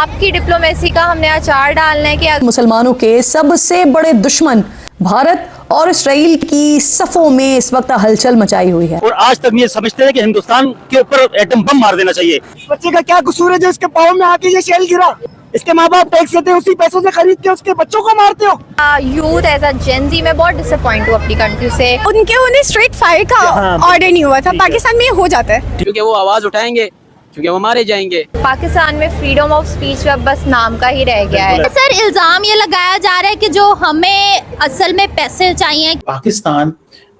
आपकी डिप्लोमेसी का हमने अचार डालना है कि मुसलमानों के सबसे बड़े दुश्मन भारत और इसराइल की सफों में इस वक्त हलचल मचाई हुई है और आज तक ये समझते हैं कि हिंदुस्तान के ऊपर एटम बम मार देना चाहिए। बच्चे का क्या कसूर है जो इसके पाँव में आके ये शेल गिरा? इसके माँ बाप टैक्स देते हैं, उसी पैसों से खरीद के उसके बच्चों को मारते हो। यूथ एज अ जेन ज़ी में बहुत डिसअपॉइंट हूँ अपनी कंट्री से। उन्हें स्ट्रेट फायर का ऑर्डर नहीं हुआ था। पाकिस्तान में ये हो जाता है क्योंकि वो आवाज उठाएंगे, क्योंकि वो मारे जाएंगे। पाकिस्तान में फ्रीडम ऑफ स्पीच अब बस नाम का ही रह गया है। सर इल्जाम ये लगाया जा रहा है कि जो हमें असल में पैसे चाहिए। पाकिस्तान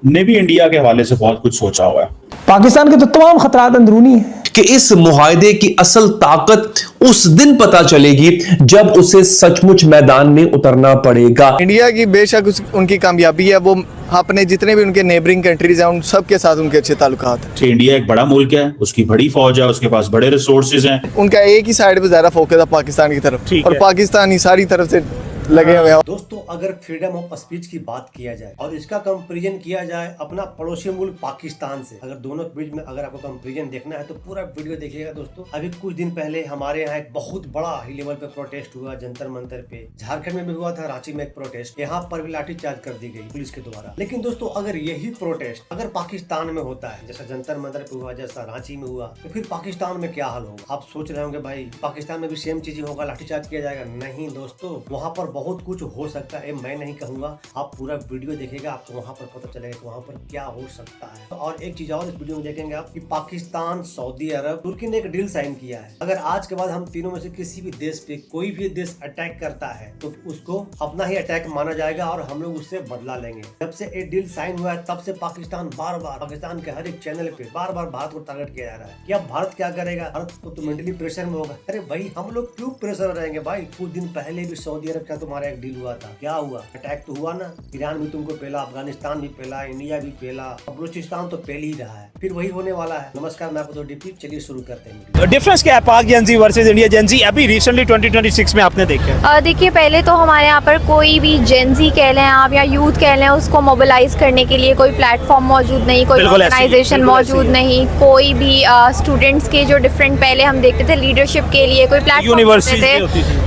ने भी इंडिया के हवाले से बहुत कुछ सोचा हुआ है। पाकिस्तान के तो तमाम खतरात अंदरूनी है कि इस मुआहदे की असल ताकत उस दिन पता चलेगी जब उसे सचमुच मैदान में उतरना पड़ेगा। इंडिया की बेशक उनकी कामयाबी है, वो अपने जितने भी उनके नेबरिंग कंट्रीज हैं उन सब के साथ उनके अच्छे ताल्लुकात हैं। इंडिया एक बड़ा मुल्क है, उसकी बड़ी फौज है, उसके पास बड़े रिसोर्सेज हैं। उनका एक ही साइड पे ज्यादा फोकस है पाकिस्तान की तरफ, और पाकिस्तान ही सारी तरफ से लगे हुए हैं। दोस्तों, अगर फ्रीडम ऑफ स्पीच की बात किया जाए और इसका कंपैरिजन किया जाए अपना पड़ोसी मुल्क पाकिस्तान से, अगर दोनों के बीच में अगर आपको कंपैरिजन देखना है तो पूरा वीडियो देखिएगा। दोस्तों, अभी कुछ दिन पहले हमारे यहाँ एक बहुत बड़ा हाई लेवल पे प्रोटेस्ट हुआ जंतर मंतर पे। झारखंड में भी हुआ था, रांची में एक प्रोटेस्ट, यहाँ पर भी लाठीचार्ज कर दी गई पुलिस के द्वारा। लेकिन दोस्तों, अगर यही प्रोटेस्ट अगर पाकिस्तान में होता है, जैसा जंतर मंतर पे हुआ, जैसा रांची में हुआ, तो फिर पाकिस्तान में क्या हाल होगा? आप सोच रहे होंगे भाई पाकिस्तान में भी सेम चीज होगा, लाठीचार्ज किया जाएगा। नहीं दोस्तों, वहाँ पर बहुत कुछ हो सकता है, मैं नहीं कहूंगा। आप पूरा वीडियो देखेगा, आपको वहाँ पर पता चलेगा कि वहाँ पर क्या हो सकता है। और एक चीज और इस वीडियो में देखेंगे आप कि पाकिस्तान, सऊदी अरब, तुर्की ने एक डील साइन किया है। अगर आज के बाद हम तीनों में से किसी भी देश पे कोई भी देश अटैक करता है तो उसको अपना ही अटैक माना जाएगा और हम लोग उससे बदला लेंगे। जब से एक डील साइन हुआ है तब से पाकिस्तान बार बार पाकिस्तान के हर एक चैनल पे बार बार भारत को टारगेट किया जा रहा है कि अब भारत क्या करेगा, भारत को तो मेंटली प्रेशर में होगा। अरे भाई, हम लोग क्यों प्रेशर रहेंगे भाई? कुछ दिन पहले भी सऊदी अरब का तुम्हारा एक डील हुआ था, क्या हुआ? अटैक तो हुआ ना। ईरान भी तुमको पहला, अफगानिस्तान भी पहला, इंडिया भी पहला, बलूचिस्तान तो पहले ही रहा है, फिर वही होने वाला है। नमस्कार, मैं आपको डीपी, चलिए शुरू करते हैं। डिफरेंस क्या है पाक जेन ज़ी वर्सेस इंडिया जेन ज़ी अभी रिसेंटली 2026 में आपने देखा? देखिए, पहले तो हमारे यहाँ पर कोई भी जेन ज़ी कह लें आप या यूथ कह लें, उसको मोबिलाइज करने के लिए कोई प्लेटफॉर्म मौजूद नहीं, कोई ऑर्गेनाइजेशन मौजूद नहीं, कोई भी स्टूडेंट्स के जो डिफरेंट पहले हम देखते थे लीडरशिप के लिए कोई प्लेटफॉर्म थे,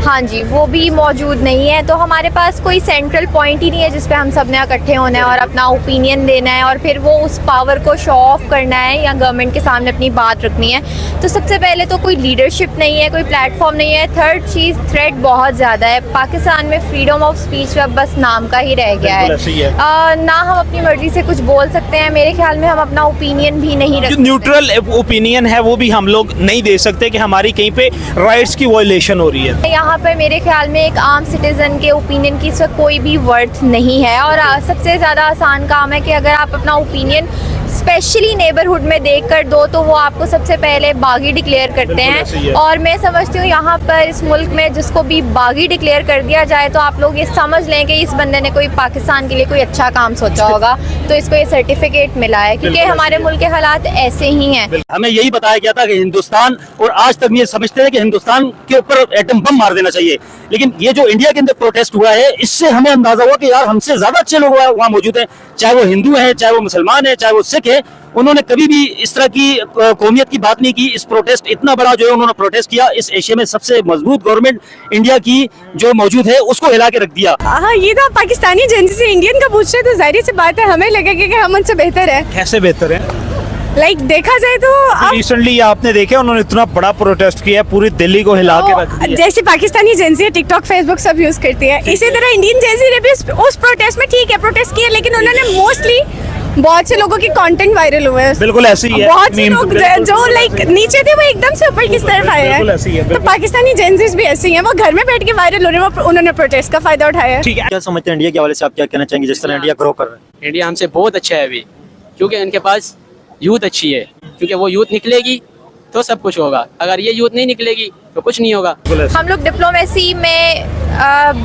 हाँ जी, वो भी मौजूद नहीं है। तो हमारे पास कोई सेंट्रल पॉइंट ही नहीं है जिसपे हम सब ने इकट्ठे होना है और अपना ओपिनियन देना है और फिर वो उस पावर को शो ऑफ करना है या गवर्नमेंट के सामने अपनी बात रखनी है। तो सबसे पहले तो कोई लीडरशिप नहीं है, कोई प्लेटफॉर्म नहीं है। थर्ड चीज़, थ्रेट बहुत ज़्यादा है। पाकिस्तान में फ्रीडम ऑफ स्पीच अब बस नाम का ही रह गया है। ना हम अपनी मर्जी से कुछ बोल सकते हैं, मेरे ख्याल में हम अपना ओपिनियन भी नहीं रख सकते। न्यूट्रल ओपिनियन है वो भी हम लोग नहीं दे सकते कि हमारी कहीं पे राइट्स की वायलेशन हो रही है। यहाँ पर मेरे ख्याल में एक आम सिटीजन के ओपिनियन की कोई भी वर्थ नहीं है और सबसे ज़्यादा आसान काम है कि अगर आप अपना ओपिनियन स्पेशली नेबरहुड में देख कर दो तो वो आपको सबसे पहले बागी डिक्लेयर करते हैं। और मैं समझती हूँ यहाँ पर इस मुल्क में जिसको भी बागी डिक्लेयर कर दिया जाए तो आप लोग ये समझ लें कि इस बंदे ने कोई पाकिस्तान के लिए कोई अच्छा काम सोचा होगा, तो इसको ये सर्टिफिकेट मिला है, क्योंकि हमारे मुल्क के हालात ऐसे ही हैं। हमें यही बताया गया था कि हिंदुस्तान, और आज तक ये समझते हैं कि हिंदुस्तान के ऊपर एटम बम मार देना चाहिए। लेकिन ये जो इंडिया के अंदर प्रोटेस्ट हुआ है, इससे हमें अंदाजा हुआ कि यार हमसे ज्यादा अच्छे लोग वहाँ मौजूद हैं, चाहे वो हिंदू है, चाहे वो मुसलमान है, चाहे वो सिख है। उन्होंने कभी भी इस तरह की कौमियत की बात नहीं की। इस प्रोटेस्ट इतना बड़ा जो है उन्होंने प्रोटेस्ट किया, इस एशिया में सबसे मजबूत गवर्नमेंट इंडिया की जो मौजूद है उसको हिला के रख दिया। हाँ, ये तो पाकिस्तानी जेन ज़ी से इंडियन का पूछ रहे तो जाहिर सी बात है हमें लगेगा कि हम उनसे बेहतर है। कैसे बेहतर है? देखा जाए तो रिसेंटली आपने देखा उन्होंने इतना बड़ा प्रोटेस्ट किया, पूरी दिल्ली को हिला के रख दिया। जैसे पाकिस्तानी जेन ज़ी टिकटॉक, फेसबुक सब यूज करती है, इसी तरह इंडियन जेन ज़ी ने भी उस प्रोटेस्ट में ठीक है प्रोटेस्ट किया, लेकिन उन्होंने मोस्टली बहुत से लोगों के कंटेंट वायरल हुए हैं। बिल्कुल ऐसे ही है। बहुत से लोग जो नीचे थे वो एकदम से ऊपर किस तरफ आए हैं। तो पाकिस्तानी जेन ज़ीज़ भी ऐसे ही हैं, वो घर में बैठ के वायरल हो रहे हैं, उन्होंने प्रोटेस्ट का फायदा उठाया है। क्या समझते हैं इंडिया के हवाले से, आप क्या कहना चाहेंगे जिस तरह इंडिया ग्रो कर रहा है? इंडिया हमसे बहुत अच्छा है अभी, क्योंकि इनके पास यूथ अच्छी है, क्योंकि वो यूथ निकलेगी तो सब कुछ होगा, अगर ये यूथ नहीं निकलेगी तो कुछ नहीं होगा। हम लोग डिप्लोमेसी में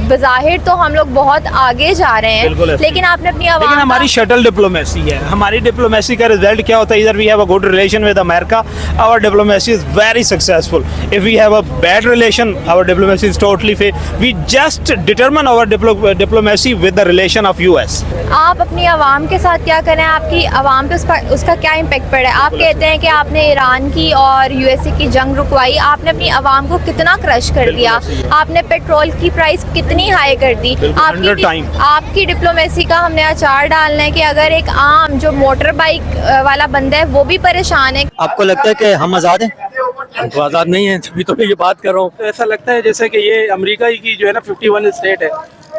बज़ाहिर तो हम लोग बहुत आगे जा रहे हैं, लेकिन आपने अपनी लेकिन आवाम हमारी शटल डिप्लोमेसी है। हमारी डिप्लोमेसी का रिजल्ट क्या होता है? इधर we have a good relation with America, our diplomacy is very successful. If we have a bad relation, our diplomacy is totally fail. We just determine our diplomacy with the relation of US. आप अपनी आवाम के साथ क्या करें, आपकी आवाम पे उसका क्या इम्पेक्ट पड़ा है? आप कहते हैं कि आपने ईरान की और यूएसए की जंग रुकवाई, आपने अपनी आवाम को कितना क्रश कर दिया, आपने पेट्रोल की प्राइस कितनी हाई कर दी। आपकी डिप्लोमेसी का हमने अचार डालना है कि अगर एक आम जो मोटर बाइक वाला बंदा है वो भी परेशान है। आपको लगता है कि हम आजाद हैं? हम तो आज़ाद नहीं है, तभी तो मैं ये बात कर रहा हूँ। ऐसा लगता है जैसे कि ये अमेरिका की जो है ना 51 स्टेट है,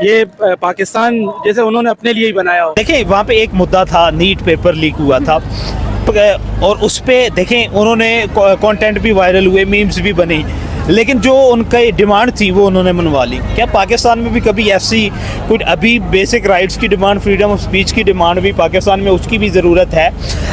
ये पाकिस्तान जैसे उन्होंने अपने लिए ही बनाया हो। देखिए वहाँ पे एक मुद्दा था, नीट पेपर लीक हुआ था और उस पे देखें उन्होंने कंटेंट भी वायरल हुए, मीम्स भी बने, लेकिन जो उनका डिमांड थी वो उन्होंने मनवा ली। क्या पाकिस्तान में भी कभी ऐसी कुछ अभी बेसिक राइट्स की डिमांड, फ्रीडम ऑफ स्पीच की डिमांड भी पाकिस्तान में उसकी भी ज़रूरत है?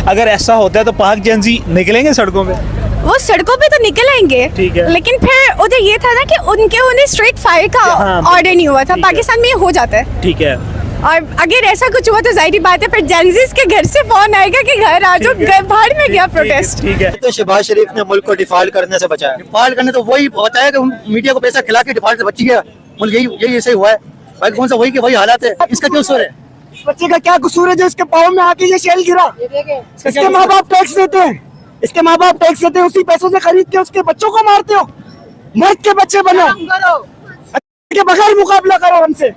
अगर ऐसा होता है तो पाक जेंजी निकलेंगे सड़कों पे? वो सड़कों पे तो निकल आएंगे, ठीक है। लेकिन फिर उधर ये था ना कि उन्हें स्ट्रेट फायर का ऑर्डर नहीं हुआ था। पाकिस्तान में ये हो जाता है, ठीक है। और अगर ऐसा कुछ हुआ तो जाहिर बात है फिर जेंजीज के घर से फोन आएगा कि घर आ जाओ, बाहर में गया प्रोटेस्ट। ठीक है। तो शहबाज शरीफ ने मुल्क को डिफॉल्ट करने से बचाया। डिफॉल्ट करने तो वही होता है कि मीडिया को पैसा खिला के डिफॉल्ट से बच गया मुल्क, यही ऐसे हुआ है भाई। कौन सा वही हालात है? इसका क्यों कसूर है? बच्चे का क्या कसूर है जो इसके पाँव में आके ये शेल गिरा? इसके माँ बाप टैक्स देते हैं, इसके माँ बाप टैक्स देते हैं, उसी पैसों से खरीद के उसके बच्चों को मारते हो। मर्द के बच्चे बनो, के बगैर मुकाबला करो हमसे।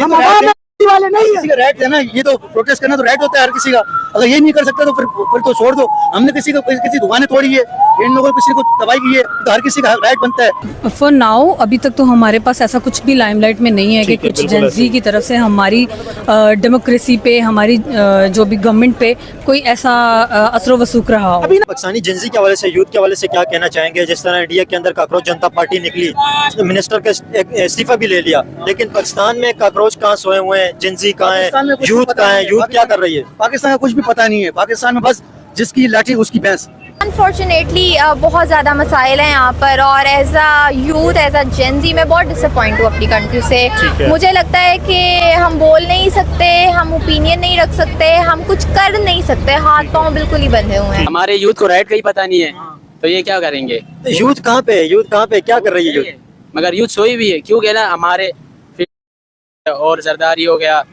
हम आवाम वाले नहीं है। किसी का राइट है ना, ये तो प्रोटेस्ट करना तो राइट होता है हर किसी का। अगर ये नहीं कर सकता तो फिर तो छोड़ दो। हमने किसी दुकानें तोड़ी है, इन लोगों ने किसी को तबाही की है, तो हर किसी का राइट बनता है। फॉर नाउ अभी तक तो हमारे पास ऐसा कुछ भी लाइमलाइट में नहीं है कि कुछ जेंजी की तरफ से हमारी डेमोक्रेसी पे, हमारी जो भी गवर्नमेंट पे कोई ऐसा असर वसूख रहा हो। पाकिस्तानी जेंजी के हवाले से, यूथ के हवाले से क्या कहना चाहेंगे? जिस तरह इंडिया के अंदर काकरोच जनता पार्टी निकली, उसने मिनिस्टर का इस्तीफा भी ले लिया, लेकिन पाकिस्तान में काकरोच कहाँ सोए हुए हैं, जेंजी कहाँ है, यूथ कहाँ है, यूथ क्या कर रही है? पाकिस्तान का कुछ भी पता नहीं है। पाकिस्तान में बस जिसकी लाठी उसकी भैंस। अनफॉर्चुनेटली बहुत ज़्यादा मसाइल हैं यहाँ पर, और as a youth, as a Gen Z मैं बहुत डिसअपॉइंट हूँ अपनी कंट्री से। मुझे लगता है कि हम बोल नहीं सकते, हम ओपिनियन नहीं रख सकते, हम कुछ कर नहीं सकते, हाथ पाँव बिल्कुल ही बंधे हुए हैं। हमारे यूथ को राइट का ही पता नहीं है, तो ये क्या करेंगे? यूथ कहाँ पे है? यूथ कहाँ पे क्या कर रही है यूथ? मगर यूथ सोई भी है, क्योंकि ना हमारे और जरदारी हो गया,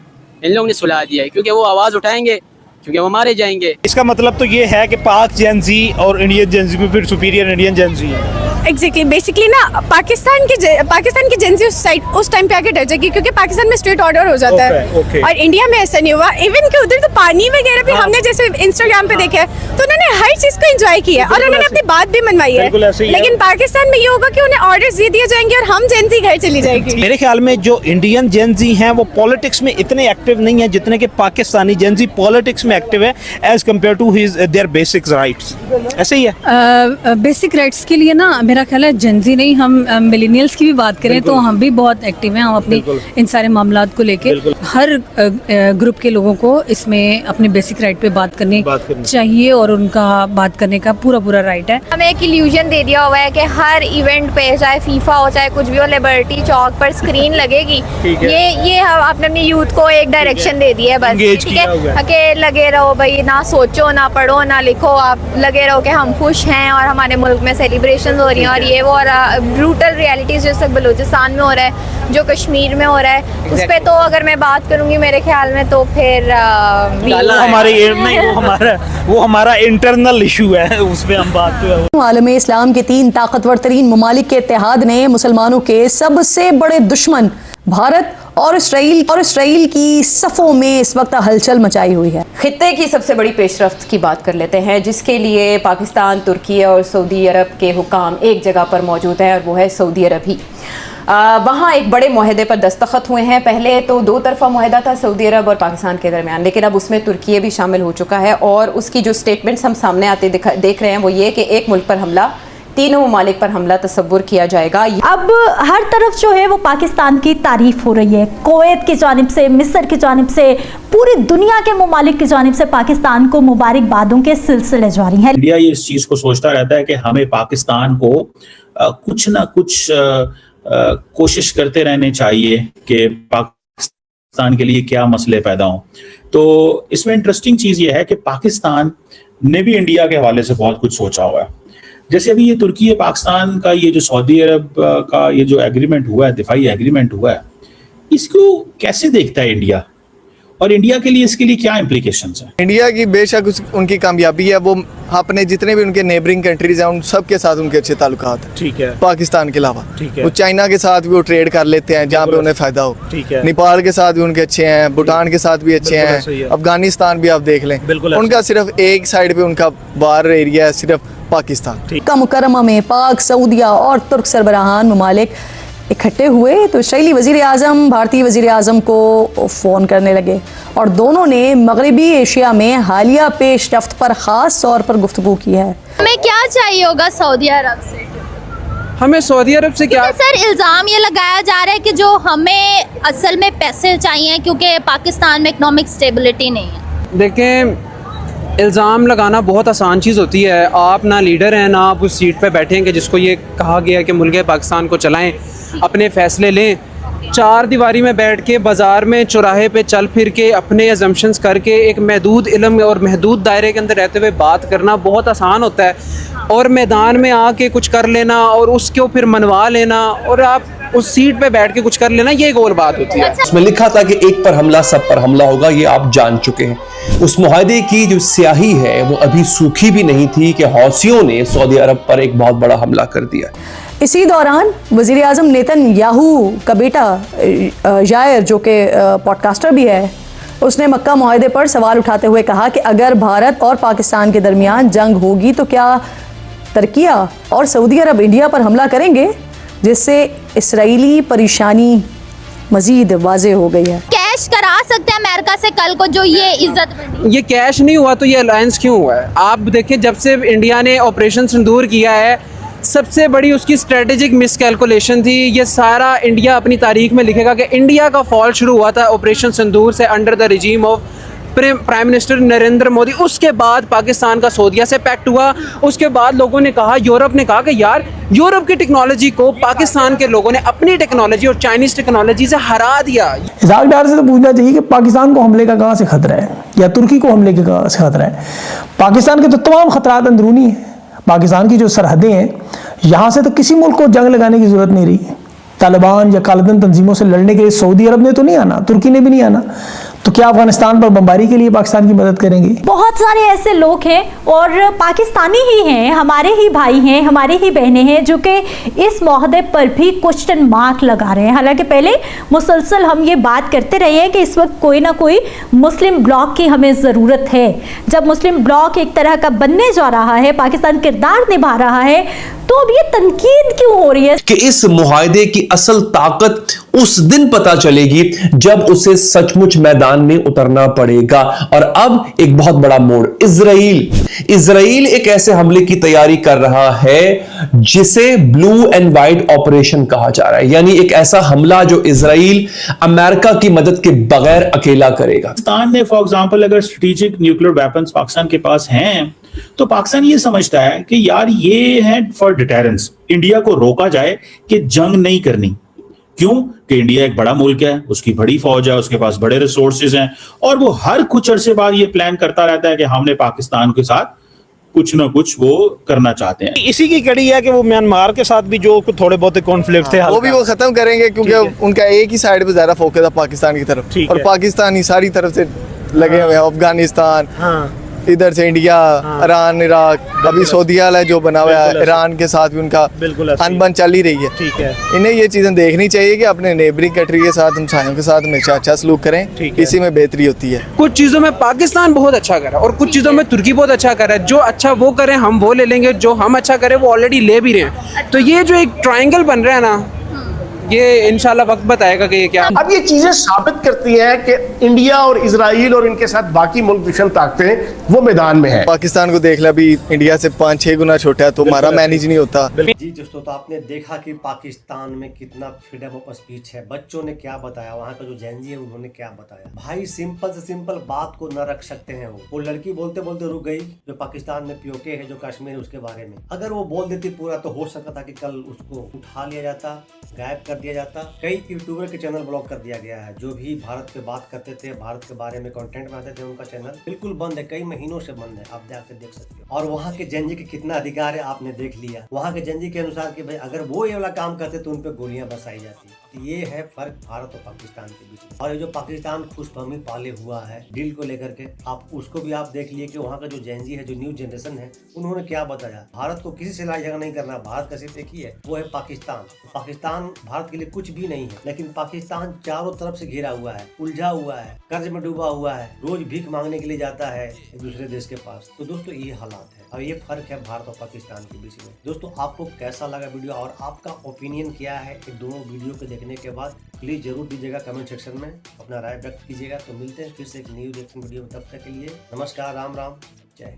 इन लोगों ने सुला दिया है, क्योंकि वो आवाज़ उठाएंगे, क्योंकि वो मारे जाएंगे। इसका मतलब तो ये है कि पाक जेंजी और इंडियन जेंजी में फिर सुपीरियर इंडियन जेंजी है। एग्जैक्टली, बेसिकली ना पाकिस्तान की जेंजी उस टाइम पे आके डर जाएगी, क्योंकि पाकिस्तान में स्ट्रेट ऑर्डर हो जाता है। और इंडिया में ऐसा नहीं हुआ। इवन कि उधर तो पानी वगैरह भी हमने जैसे इंस्टाग्राम पे देखा है, तो उन्होंने हर चीज को एंजॉय किया और उन्होंने अपनी बात भी मनवाई है। लेकिन पाकिस्तान में ये होगा कि उन्हें ऑर्डर्स दे दिए जाएंगे और हम जेंजी घर चली जाएगी। मेरे ख्याल में जो इंडियन जेंजी हैं वो पॉलिटिक्स में इतने एक्टिव नहीं है जितने कि पाकिस्तानी जेंजी पॉलिटिक्स में एक्टिव है as compare to their basic rights. ऐसे ही है। बेसिक राइट्स के लिए ना मेरा ख्याल है जेंजी नहीं, हम मिलेनियल्स की भी बात करें तो हम भी बहुत एक्टिव हैं। हम अपनी इन सारे मामलात को लेके हर ग्रुप के लोगों को इसमें अपने बेसिक राइट पे बात करनी चाहिए और उनका बात करने का पूरा राइट है। हमें एक इल्यूजन दे दिया हुआ है कि हर इवेंट पे, चाहे फीफा हो चाहे कुछ भी हो, लिबर्टी चौक पर स्क्रीन लगेगी। ये आपने अपनी यूथ को एक डायरेक्शन दे दी है बस, ठीक है, कि लगे रहो भाई, ना सोचो ना पढ़ो ना लिखो, आप लगे रहो कि हम खुश हैं और हमारे मुल्क में सेलिब्रेशन हो रही हैं। और ये वो ब्रूटल रियलिटीज जो सब बलूचिस्तान में हो रहा है, जो कश्मीर में हो रहा है, उस पर तो अगर मैं बात करूंगी मेरे ख्याल में तो फिर वो हमारा इंटरनल इशू है, उस पर हम बात करें। आलम इस्लाम के 3 ताकतवर तरीन ममालिक के इत्तेहाद ने मुसलमानों के सबसे बड़े दुश्मन भारत और इसराइल की सफ़ों में इस वक्त हलचल मचाई हुई है। खित्ते की सबसे बड़ी पेशरफ्त की बात कर लेते हैं, जिसके लिए पाकिस्तान, तुर्की और सऊदी अरब के हुकाम एक जगह पर मौजूद हैं, और वो है सऊदी अरब ही। वहाँ एक बड़े मुआहदे पर दस्तखत हुए हैं। पहले तो 2 तरफ़ा मुआहदा था सऊदी अरब और पाकिस्तान के दरमियान, लेकिन अब उसमें तुर्की भी शामिल हो चुका है। और उसकी जो स्टेटमेंट्स हम सामने आते देख रहे हैं वो ये कि एक मुल्क पर हमला, तीनों ममालिक पर हमला तस्वुर किया जाएगा। अब हर तरफ जो है वो पाकिस्तान की तारीफ हो रही है, कुवैत की जानिब से, मिस्र की जानिब से, पूरी दुनिया के ममालिक की जानिब से पाकिस्तान को मुबारकबादों के सिलसिले जारी हैं। इंडिया ये इस चीज को सोचता रहता है कि हमें पाकिस्तान को कुछ ना कुछ कोशिश करते रहने चाहिए कि पाकिस्तान के लिए क्या मसले पैदा हों। तो इसमें इंटरेस्टिंग चीज़ ये है कि पाकिस्तान ने भी इंडिया के हवाले से बहुत कुछ सोचा हुआ है। जैसे अभी ये तुर्की पाकिस्तान का ये जो सऊदी अरब का ये जो एग्रीमेंट हुआ है, दिफाई एग्रीमेंट हुआ है, इसको कैसे देखता है इंडिया, और इंडिया के लिए इसके लिए क्या इम्प्लीकेशंस हैं? इंडिया की बेशक उनकी कामयाबी है, वो अपने जितने भी उनके नेबरिंग कंट्रीज हैं उन सब के साथ उनके अच्छे ताल्लुकात हैं। ठीक है। पाकिस्तान के अलावा ठीक है। वो चाइना के साथ भी वो ट्रेड कर लेते हैं जहाँ पे उन्हें फायदा हो। ठीक है। नेपाल के साथ भी उनके अच्छे हैं, भूटान के साथ भी अच्छे हैं, अफगानिस्तान भी आप देख लें, उनका सिर्फ एक साइड पे उनका बार एरिया है, सिर्फ पाकिस्तान। मक्का मुकर्रमा में पाक, सऊदिया और तुर्क सरबराहान ममालिक इकट्ठे हुए तो इसराइली वज़ीर आज़म भारतीय वज़ीर आज़म को फ़ोन करने लगे और दोनों ने मगरबी एशिया में हालिया पेशरफ्त पर ख़ास तौर पर गुफ्तगू की है। हमें क्या चाहिए होगा सऊदी अरब से? हमें सऊदी अरब से क्या? सर इल्ज़ाम ये लगाया जा रहा है कि जो हमें असल में पैसे चाहिए क्योंकि पाकिस्तान में इकोनॉमिक स्टेबिलिटी नहीं है। देखें, इल्ज़ाम लगाना बहुत आसान चीज़ होती है। आप ना लीडर हैं, ना आप उस सीट पे बैठे हैं कि जिसको ये कहा गया कि मुल्क पाकिस्तान को चलाएं, अपने फ़ैसले लें। चार दीवारी में बैठ के बाज़ार में चौराहे पे चल फिर के अपने अजम्पशंस करके एक महदूद इल्म और महदूद दायरे के अंदर रहते हुए बात करना बहुत आसान होता है, और मैदान में आके कुछ कर लेना और उसको फिर मनवा लेना और आप उस सीट पे बैठ के कुछ कर लेना, ये एक और बात होती है। उसमें लिखा था कि एक पर हमला सब पर हमला होगा, ये आप जान चुके हैं। उस मुआहदे की जो स्याही है वो अभी सूखी भी नहीं थी कि हौसियों ने सऊदी अरब पर एक बहुत बड़ा हमला कर दिया। इसी दौरान वज़ीर आज़म नेतन्याहू का बेटा यायर, जो कि पॉडकास्टर भी है, उसने मक्का मुआहदे पर सवाल उठाते हुए कहा कि अगर भारत और पाकिस्तान के दरमियान जंग होगी तो क्या तुर्की और सऊदी अरब इंडिया पर हमला करेंगे, जिससे इसराइली परेशानी मजीद वाज़े हो गई है। कैश करा सकते हैं अमेरिका से कल को जो ये इज्जत बनी। ये कैश नहीं हुआ तो ये अलायंस क्यों हुआ है? आप देखिए, जब से इंडिया ने ऑपरेशन सिंदूर किया है, सबसे बड़ी उसकी स्ट्रेटेजिक मिसकैलकुलेशन थी। ये सारा इंडिया अपनी तारीख में लिखेगा कि इंडिया का फॉल शुरू हुआ था ऑपरेशन सिंदूर से under the regime of prime minister Narendra Modi. उसके बाद पाकिस्तान का सऊदीया से पैक्ट हुआ। उसके बाद लोगों ने कहा, यूरोप ने कहा कि यार यूरोप की टेक्नोलॉजी को पाकिस्तान के लोगों ने अपनी टेक्नोलॉजी और चाइनीज टेक्नोलॉजी से हरा दिया। इराक डार से तो पूछना चाहिए कि पाकिस्तान को हमले का कहाँ से खतरा है या तुर्की को हमले का कहाँ से खतरा है। पाकिस्तान के तो तमाम खतरात अंदरूनी हैं। पाकिस्तान की जो सरहदें हैं, यहाँ से तो किसी मुल्क को जंग लगाने की जरूरत नहीं रही। तालिबान या कालदन तंजीमों से लड़ने के लिए सऊदी अरब ने तो नहीं आना, तुर्की ने भी नहीं आना, तो क्या अफगानिस्तान पर बमबारी के लिए पाकिस्तान की मदद करेंगे? बहुत सारे ऐसे लोग हैं और पाकिस्तानी ही हैं, हमारे ही भाई हैं, हमारे ही बहनें हैं, जो कि इस मुआहदे पर भी क्वेश्चन मार्क लगा रहे हैं। हालांकि पहले मुसलसल हम ये बात करते रहे हैं कि इस वक्त कोई ना कोई मुस्लिम ब्लॉक की हमें ज़रूरत है। जब मुस्लिम ब्लॉक एक तरह का बनने जा रहा है, पाकिस्तान किरदार निभा रहा है, तो अब ये तनकीद क्यों हो रही है? कि इस मुआहदे की असल ताकत उस दिन पता चलेगी जब उसे सचमुच मैदान में उतरना पड़ेगा। और अब एक बहुत बड़ा मोड़, इजराइल एक ऐसे हमले की तैयारी कर रहा है जिसे ब्लू एंड व्हाइट ऑपरेशन कहा जा रहा है, यानी एक ऐसा हमला जो इजराइल अमेरिका की मदद के बगैर अकेला करेगा। पाकिस्तान ने फॉर एग्जांपल अगर स्ट्रेटेजिक न्यूक्लियर वेपन्स पाकिस्तान के पास हैं, तो पाकिस्तान ये समझता है कि यार ये है फॉर डिटेरेंस, इंडिया को रोका जाए कि जंग नहीं करनी। क्यों? कि इंडिया एक बड़ा मुल्क है, उसकी बड़ी फौज है, उसके पास बड़े रिसोर्सेज हैं, और वो हर कुछ अरसे बाद ये प्लान करता रहता है कि हमने पाकिस्तान के साथ कुछ ना कुछ वो करना चाहते हैं। इसी की कड़ी है कि वो म्यांमार के साथ भी जो थोड़े बहुत कॉन्फ्लिक्ट थे, वो भी वो खत्म करेंगे, क्योंकि उनका एक ही साइड पे ज्यादा फोकस है पाकिस्तान की तरफ, और पाकिस्तान ही सारी तरफ से लगे हुए हैं। अफगानिस्तान, इधर से इंडिया, ईरान, इराक, अभी सऊदी वाला जो बना हुआ है, ईरान के साथ भी उनका अनबन चल ही रही है। ठीक है, इन्हें ये चीजें देखनी चाहिए कि अपने नेबरिंग कंट्री के साथ, हमसायों के साथ हमेशा अच्छा सलूक करें, इसी में बेहतरी होती है। कुछ चीज़ों में पाकिस्तान बहुत अच्छा कर रहा है और कुछ चीज़ों में तुर्की बहुत अच्छा कर रहा है। जो अच्छा वो करें हम वो ले लेंगे, जो हम अच्छा करें वो ऑलरेडी ले भी रहे हैं। तो ये जो एक ट्रायंगल बन रहा है ना, ये इंशाल्लाह वक्त बताएगा कि ये क्या। अब ये चीजें साबित करती हैं कि इंडिया और इजराइल और इनके साथ बाकी मुल्क दुश्मन ताकतें वो मैदान में है। पाकिस्तान को देख ला, अभी इंडिया से 5-6 गुना छोटा है, तो हमारा मैनेज नहीं होता। जी दोस्तों, तो आपने देखा कि पाकिस्तान में कितना फ्रीडम ऑफ स्पीच है। बच्चों ने क्या बताया, वहाँ का जो जेनजी है उन्होंने क्या बताया। भाई सिंपल से सिंपल बात को न रख सकते हैं। वो लड़की बोलते बोलते रुक गई, जो पाकिस्तान में पीओके है, जो कश्मीर है, उसके बारे में। अगर वो बोल देती पूरा, तो हो सकता था कि कल उसको उठा लिया जाता, गायब कर दिया जाता। कई यूट्यूबर के चैनल ब्लॉक कर दिया गया है। जो भी भारत पे बात करते थे, भारत के बारे में कंटेंट बनाते थे, उनका चैनल बिल्कुल बंद है, कई महीनों से बंद है। आप जाकर देख सकते हो। और वहाँ के जेनजी के कितना अधिकार है आपने देख लिया। वहाँ के जेनजी के अनुसार कि भाई अगर वो ये वाला काम करते तो उन पे गोलियां बरसाई जाती। तो ये है फर्क भारत और पाकिस्तान के बीच में। और ये जो पाकिस्तान खुशफहमी पाले हुआ है डील को लेकर के, आप उसको भी आप देख लिए कि वहाँ का जो जेनजी है, जो न्यू जनरेशन है, उन्होंने क्या बताया। भारत को किसी से लड़ाई झगड़ा नहीं करना, भारत का सिर्फ एक ही है, वो है पाकिस्तान। पाकिस्तान भारत के लिए कुछ भी नहीं है, लेकिन पाकिस्तान चारों तरफ से घिरा हुआ है, उलझा हुआ है, कर्ज में डूबा हुआ है, रोज भीख मांगने के लिए जाता है एक दूसरे देश के पास। तो दोस्तों ये हालात है और ये फर्क है भारत और पाकिस्तान के बीच में। दोस्तों आपको कैसा लगा वीडियो और आपका ओपिनियन क्या है इन दोनों वीडियो को देखने के बाद, प्लीज जरूर दीजिएगा कमेंट सेक्शन में, अपना राय व्यक्त कीजिएगा। तो मिलते हैं फिर से एक न्यू रिएक्शन वीडियो में, तब तक के लिए नमस्कार, राम राम, जय हिंद।